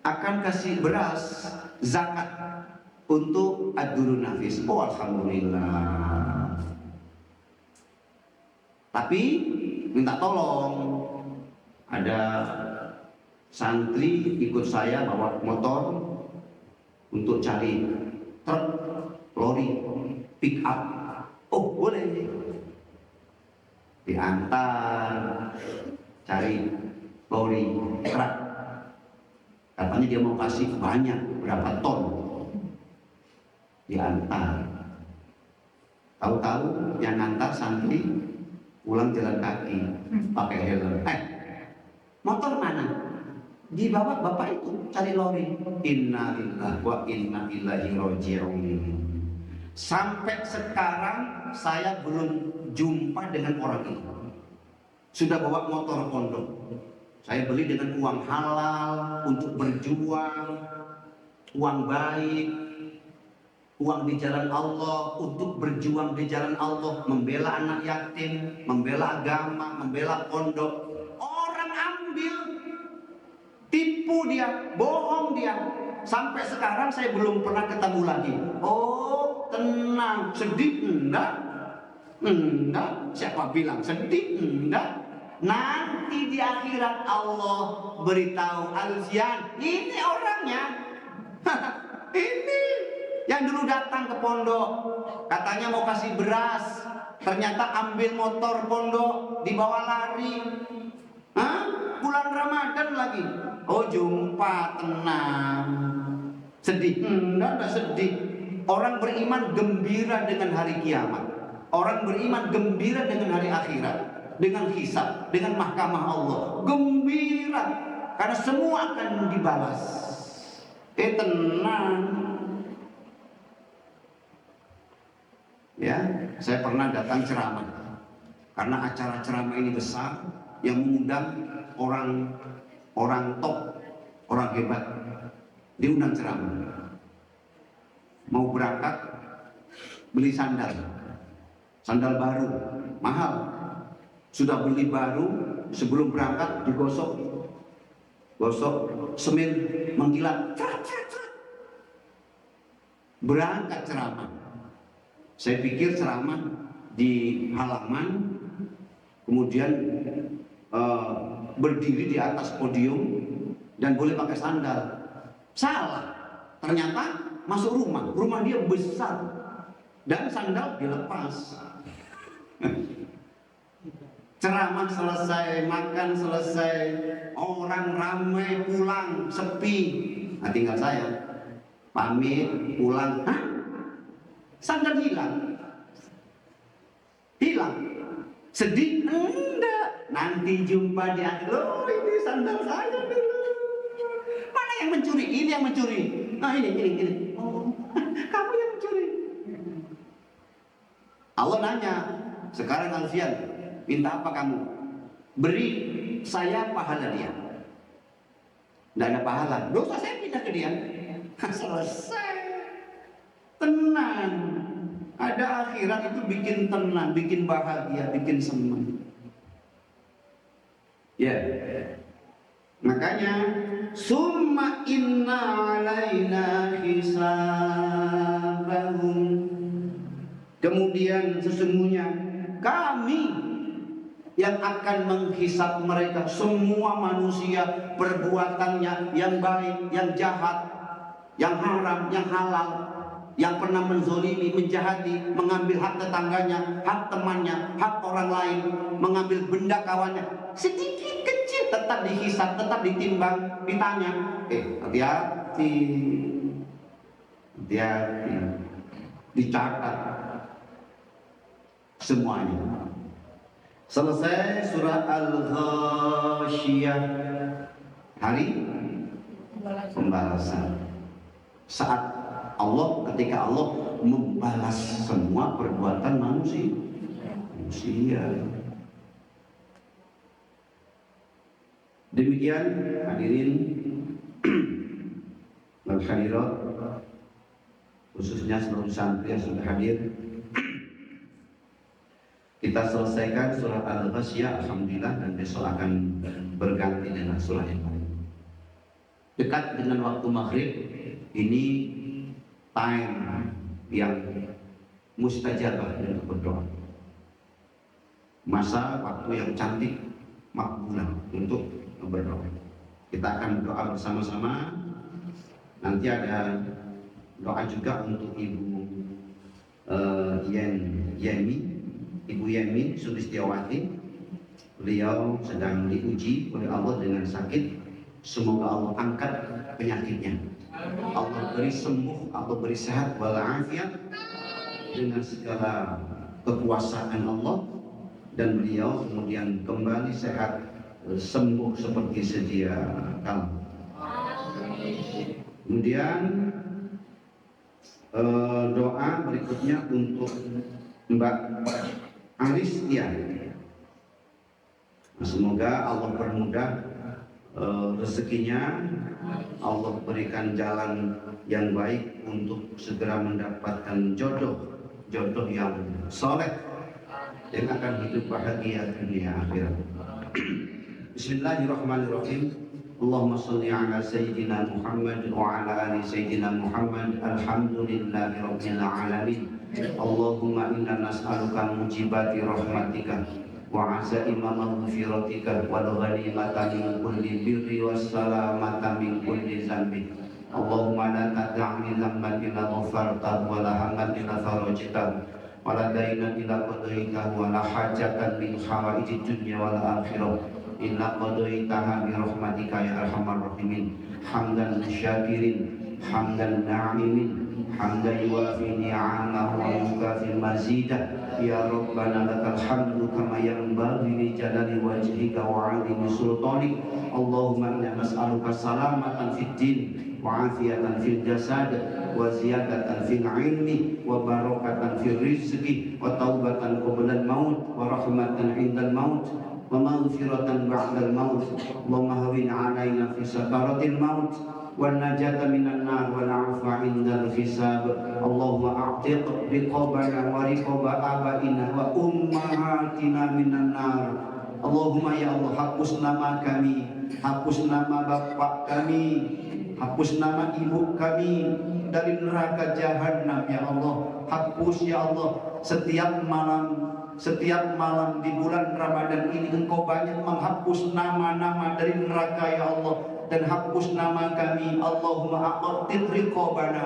akan kasih beras zakat untuk ad-durun nafis. Oh alhamdulillah. Tapi minta tolong, ada santri ikut saya bawa motor untuk cari truk, lori, pick up. Oh boleh, diantar cari lori, truk. Katanya dia mau kasih banyak, berapa ton, diantar. Tahu-tahu yang ngantar santri pulang jalan kaki pakai helm. Motor mana? Dibawa bapak itu cari lori. Innalillahi wa inna ilaihi raji'un. Sampai sekarang saya belum jumpa dengan orang itu. Sudah bawa motor pondok. Saya beli dengan uang halal untuk berjuang, uang baik, uang di jalan Allah, untuk berjuang di jalan Allah, membela anak yatim, membela agama, membela pondok. Orang ambil, tipu dia, bohong dia. Sampai sekarang saya belum pernah ketemu lagi. Oh tenang, sedih enggak? Enggak. Siapa bilang sedih? Enggak. Nanti di akhirat Allah beritahu, Alfian, ini orangnya. Ini yang dulu datang ke pondok, katanya mau kasih beras, ternyata ambil motor pondok, dibawa lari. Hah? Bulan Ramadan lagi. Oh jumpa, tenang. Sedih? Enggak sedih. Orang beriman gembira dengan hari kiamat. Orang beriman gembira dengan hari akhirat, dengan hisab, dengan mahkamah Allah. Gembira karena semua akan dibalas. Tenang. Ya, saya pernah datang ceramah. Karena acara ceramah ini besar, yang mengundang orang top, orang hebat, diundang ceramah. Mau berangkat beli sandal baru, mahal. Sudah beli baru, sebelum berangkat digosok, semen mengkilat. Berangkat ceramah. Saya pikir ceramah di halaman, kemudian berdiri di atas podium dan boleh pakai sandal. Salah. Ternyata masuk rumah dia besar dan sandal dilepas. Ceramah selesai, makan selesai, orang ramai pulang, sepi. Nah, tinggal saya pamit pulang. Hah? Sandal hilang. Sedih? Enggak. Nanti jumpa di akhir. Oh ini sandal saya dulu. Mana yang mencuri? Ini yang mencuri. Nah ini. Oh kamu yang mencuri. Allah nanya, sekarang Alfian, minta apa kamu? Beri saya pahala dia. Tidak ada pahala. Dosa saya pindah ke dia. Selesai. Tenang. Ada akhirat itu bikin tenang, bikin bahagia, bikin senang. Ya. Makanya summa inna alaina hisabahum. Kemudian sesungguhnya kami yang akan menghisab mereka, semua manusia, perbuatannya yang baik, yang jahat, yang haram, yang halal, yang pernah menzolimi, menjahati, mengambil hak tetangganya, hak temannya, hak orang lain, mengambil benda kawannya, sedikit kecil tetap dihisab, tetap ditimbang, ditanya. Hati-hati, hati-hati, dicatat semuanya. Selesai surah Al-Ghasyiyah, hari pembalasan. Saat ketika Allah membalas semua perbuatan manusia. Demikian hadirin dan hadirat, khususnya seluruh santri yang sudah hadir. Kita selesaikan surah Al-Ghasyiyah, alhamdulillah, dan besok akan berganti dengan surah yang lain. Dekat dengan waktu maghrib, ini time yang mustajabah untuk berdoa. Masa waktu yang cantik, makbulah untuk berdoa. Kita akan berdoa bersama-sama. Nanti ada doa juga untuk Ibu Yemi Sulistiawati. Beliau sedang diuji oleh Allah dengan sakit. Semoga Allah angkat penyakitnya, Allah beri sembuh, Allah beri sehat walafiat dengan segala kekuasaan Allah, dan beliau kemudian kembali sehat, sembuh seperti sedia kala. Kemudian doa berikutnya untuk Mbak Aristia. Semoga Allah permudah rezekinya, Allah berikan jalan yang baik untuk segera mendapatkan jodoh yang soleh yang akan hidup bahagia dunia akhirat. Bismillahirrahmanirrahim. Allahumma sholli ala sayyidina Muhammad wa ala ali sayyidina Muhammad. Alhamdulillahi rabbil alamin. Allahumma inna nas'aluka mujibati rahmatika wa azaima maghfiratika wal ghanimata min kulli birri was salamata min kulli zambi. Allahumma la tad'ani dhanban illa ghafartahu wa la hamman illa farajtahu wa la daynan illa qadaitahu wa la hajatan min hawaijid dunya wal akhirah illa qadaitaha bi rahmatika ya arhamar rahimin. Hamdan syakirin, hamdan na'imin, hamdan yuwafi ni'amahu wa yukafi mazidah. Ya Rabbana lakal hamdu kama yanbaghi li jalali wajhika wa 'azimi sultanik. Allahumma inna nas'aluka salamatan fid din wa 'afiyatan fil jasad wa ziyadatan fil 'ilmi wa barakatan fil rizqi wa taubatan qabla al-maut wa rahmatan 'inda al-maut wa maghfiratan ba'da al-maut. Allahumma hawwin 'alaina fi sakaratil maut wal najata minan nar wal 'afwa 'indal hisab. Allahumma a'tiq riqabana wa riqaba abaina wa ummahatina minan nar. Allahumma ya Allah, hapus nama kami, hapus nama bapak kami, hapus nama ibu kami dari neraka jahanam ya Allah. Hapus ya Allah. Setiap malam di bulan Ramadan ini Engkau banyak menghapus nama-nama dari neraka ya Allah, dan hapus nama kami. Allahumma a'tiq riqabana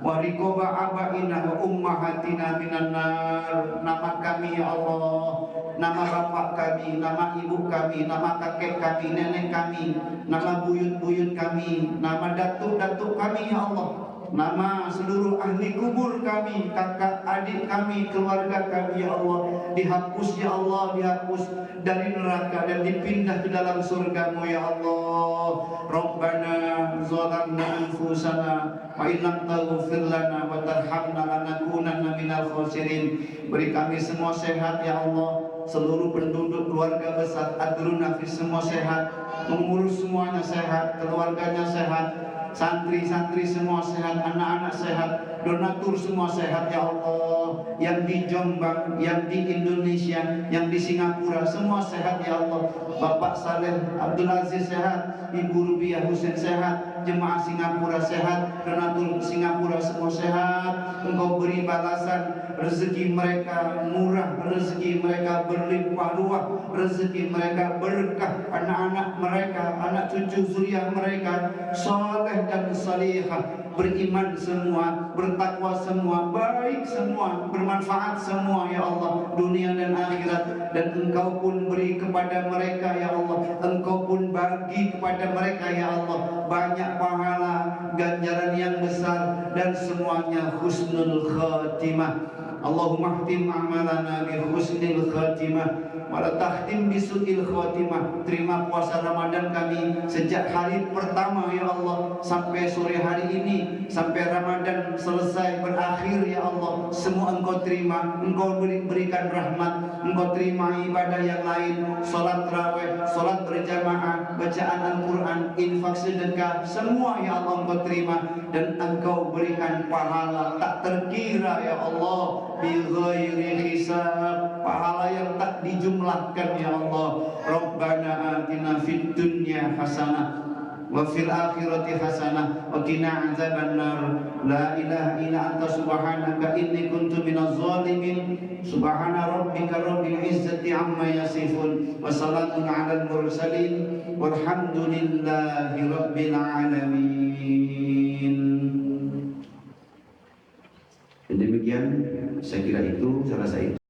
wa riqaba abaina wa ummahatina minan nar. Nama kami ya Allah, nama bapak kami, nama ibu kami, nama kakek kami, nenek kami, nama buyut-buyut kami, nama datuk-datuk kami ya Allah, nama seluruh ahli kubur kami, kakak adik kami, keluarga kami ya Allah, dihapus ya Allah, dihapus dari neraka dan dipindah ke dalam surga-Mu ya Allah. Rabbana zalamna anfusana wa in lam taghfir lana wa tarhamna lanakunanna minal khasirin. Beri kami semua sehat ya Allah, seluruh penduduk keluarga besar Adrun Nafis semua sehat, mengurus semuanya sehat, keluarganya sehat, santri-santri semua sehat, anak-anak sehat, donatur semua sehat ya Allah. Yang di Jombang, yang di Indonesia, yang di Singapura semua sehat ya Allah. Bapak Saleh Abdul Aziz sehat, Ibu Rubiah Husain sehat, jemaah Singapura sehat, donatur Singapura semua sehat. Engkau beri balasan, rezeki mereka murah, rezeki mereka berlimpah ruah, rezeki mereka berkah, anak-anak mereka, anak cucu zuriat mereka saleh dan salihah, beriman semua, bertakwa semua, baik semua, bermanfaat semua ya Allah, dunia dan akhirat. Dan Engkau pun beri kepada mereka ya Allah, Engkau pun bagi kepada mereka ya Allah banyak pahala, ganjaran yang besar, dan semuanya husnul khatimah. Allahumma khtim amalana bi husnil khatimah wa la tahtim bi su'il khatimah. Terima puasa Ramadan kami sejak hari pertama ya Allah sampai sore hari ini, sampai Ramadan selesai berakhir ya Allah. Semua Engkau terima, Engkau berikan rahmat, Engkau terima ibadah yang lain, salat tarawih, salat berjamaah, bacaan Al-Quran, infak sedekah, semua ya Allah Engkau terima, dan Engkau berikan pahala tak terkira ya Allah, bi ghairi hisab, pahala yang tak dijumlahkan ya Allah. Rabbana atina fid dunya hasanah wa fil akhirati hasanah wa qina azabannar. La ilaha illa anta subhanaka inni kuntu minaz zalimin. Subhana rabbika rabbil izzati amma yasifun wa salamun alal mursalin walhamdulillahi rabbil alamin. Demikian saya kira itu, saya rasa itu.